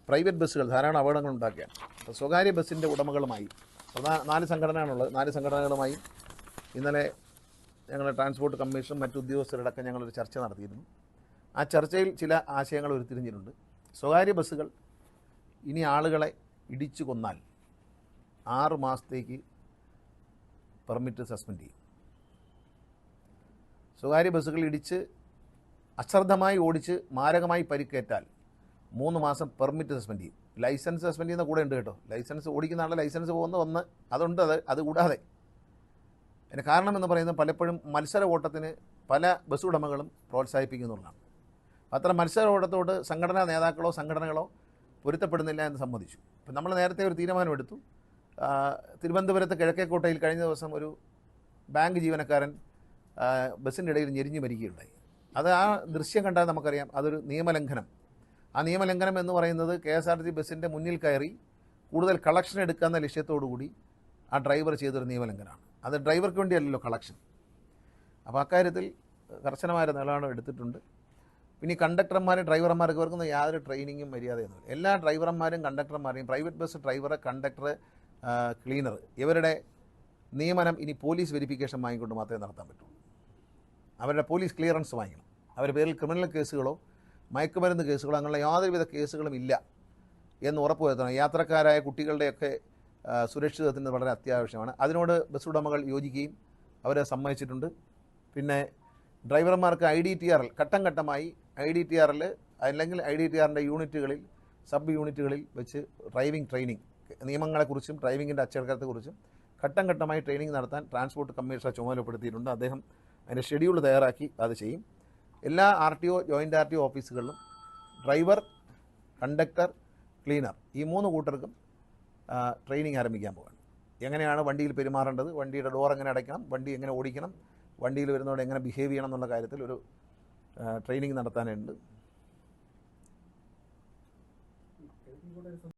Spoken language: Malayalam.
പ്രൈവറ്റ് ബസ്സുകൾ ധാരാളം അപകടങ്ങൾ ഉണ്ടാക്കുകയാണ്. അപ്പോൾ സ്വകാര്യ ബസ്സിൻ്റെ ഉടമകളുമായി 4 സംഘടനയാണുള്ളത്. 4 സംഘടനകളുമായി ഇന്നലെ ഞങ്ങൾ ട്രാൻസ്പോർട്ട് കമ്മീഷനും മറ്റു ഉദ്യോഗസ്ഥരടക്കം ഞങ്ങളൊരു ചർച്ച നടത്തിയിരുന്നു. ആ ചർച്ചയിൽ ചില ആശയങ്ങൾ ഉരുത്തിരിഞ്ഞിട്ടുണ്ട്. സ്വകാര്യ ബസ്സുകൾ ഇനി ആളുകളെ ഇടിച്ചു കൊന്നാൽ 6 മാസത്തേക്ക് പെർമിറ്റ് സസ്പെൻഡ് ചെയ്യും. സ്വകാര്യ ബസ്സുകൾ ഇടിച്ച് അശ്രദ്ധമായി ഓടിച്ച് മാരകമായി പരിക്കേറ്റാൽ 3 മാസം പെർമിറ്റ് സസ്പെൻഡ് ചെയ്യും. ലൈസൻസ് സസ്പെൻഡ് ചെയ്യുന്ന കൂടെ ഉണ്ട് കേട്ടോ. ലൈസൻസ് ഓടിക്കുന്ന ആളുടെ ലൈസൻസ് പോകുന്ന ഒന്ന് അതുണ്ട്. അതുകൂടാതെ അതിന് കാരണം എന്ന് പറയുന്നത് പലപ്പോഴും മത്സര ഓട്ടത്തിന് പല ബസ് ഉടമകളും പ്രോത്സാഹിപ്പിക്കുന്നുള്ളതാണ്. അത്ര മത്സര ഓട്ടത്തോട് സംഘടനാ നേതാക്കളോ സംഘടനകളോ പൊരുത്തപ്പെടുന്നില്ല എന്ന് സമ്മതിച്ചു. ഇപ്പം നമ്മൾ നേരത്തെ ഒരു തീരുമാനമെടുത്തു. തിരുവനന്തപുരത്ത് കിഴക്കേക്കോട്ടയിൽ കഴിഞ്ഞ ദിവസം ഒരു ബാങ്ക് ജീവനക്കാരൻ ബസ്സിൻ്റെ ഇടയിൽ ഞെരിഞ്ഞു മരിക്കുകയുണ്ടായി. അത് ആ ദൃശ്യം കണ്ടാൽ നമുക്കറിയാം അതൊരു നിയമലംഘനം. ആ നിയമലംഘനം എന്ന് പറയുന്നത് KSRTC ബസ്സിൻ്റെ മുന്നിൽ കയറി കൂടുതൽ കളക്ഷൻ എടുക്കാവുന്ന ലക്ഷ്യത്തോടുകൂടി ആ ഡ്രൈവർ ചെയ്തൊരു നിയമലംഘനമാണ്. അത് ഡ്രൈവർക്ക് വേണ്ടിയല്ലല്ലോ കളക്ഷൻ. അപ്പോൾ അക്കാര്യത്തിൽ കർശനമായ നിലപാട് എടുത്തിട്ടുണ്ട്. പിന്നെ ഈ കണ്ടക്ടർമാരും ഡ്രൈവർമാർക്ക് ഇവർക്കൊന്നും യാതൊരു ട്രെയിനിങ്ങും മര്യാദയൊന്നുമില്ല. എല്ലാ ഡ്രൈവർമാരും കണ്ടക്ടർമാരെയും private bus driver, conductor, cleaner ഇവരുടെ നിയമനം ഇനി പോലീസ് വെരിഫിക്കേഷൻ വാങ്ങിക്കൊണ്ട് മാത്രമേ നടത്താൻ പറ്റുള്ളൂ. അവരുടെ പോലീസ് ക്ലിയറൻസ് വാങ്ങിക്കണം. അവരുടെ പേരിൽ ക്രിമിനൽ കേസുകളോ മയക്കുമരുന്ന് കേസുകളോ അങ്ങനെയുള്ള യാതൊരുവിധ കേസുകളും ഇല്ല എന്ന് ഉറപ്പുവരുത്തണം. യാത്രക്കാരായ കുട്ടികളുടെയൊക്കെ സുരക്ഷിതത്വത്തിന് വളരെ അത്യാവശ്യമാണ്. അതിനോട് ബസ് ഉടമകൾ യോജിക്കുകയും അവരെ സമ്മതിച്ചിട്ടുണ്ട്. പിന്നെ ഡ്രൈവർമാർക്ക് IDTR ഘട്ടം ഘട്ടമായി IDTRൽ അല്ലെങ്കിൽ IDTRൻ്റെ യൂണിറ്റുകളിൽ സബ് യൂണിറ്റുകളിൽ വെച്ച് ഡ്രൈവിംഗ് ട്രെയിനിങ് നിയമങ്ങളെക്കുറിച്ചും ഡ്രൈവിങ്ങിൻ്റെ അച്ചടക്കത്തെക്കുറിച്ചും ഘട്ടം ഘട്ടമായി ട്രെയിനിങ് നടത്താൻ ട്രാൻസ്പോർട്ട് കമ്മീഷണർ ചുമതലപ്പെടുത്തിയിട്ടുണ്ട്. അദ്ദേഹം അതിൻ്റെ ഷെഡ്യൂൾ തയ്യാറാക്കി അത് ചെയ്യും. എല്ലാ RTO ജോയിൻ്റ് RTO ഓഫീസുകളിലും ഡ്രൈവർ, കണ്ടക്ടർ, ക്ലീനർ ഈ 3 കൂട്ടർക്കും ട്രെയിനിങ് ആരംഭിക്കാൻ പോവുകയാണ്. എങ്ങനെയാണ് വണ്ടിയിൽ പെരുമാറേണ്ടത്, വണ്ടിയുടെ ഡോർ എങ്ങനെ അടയ്ക്കണം, വണ്ടി എങ്ങനെ ഓടിക്കണം, വണ്ടിയിൽ വരുന്നതോടെ എങ്ങനെ ബിഹേവ് ചെയ്യണം എന്നുള്ള കാര്യത്തിൽ ഒരു ട്രെയിനിങ് നടത്താനുണ്ട്.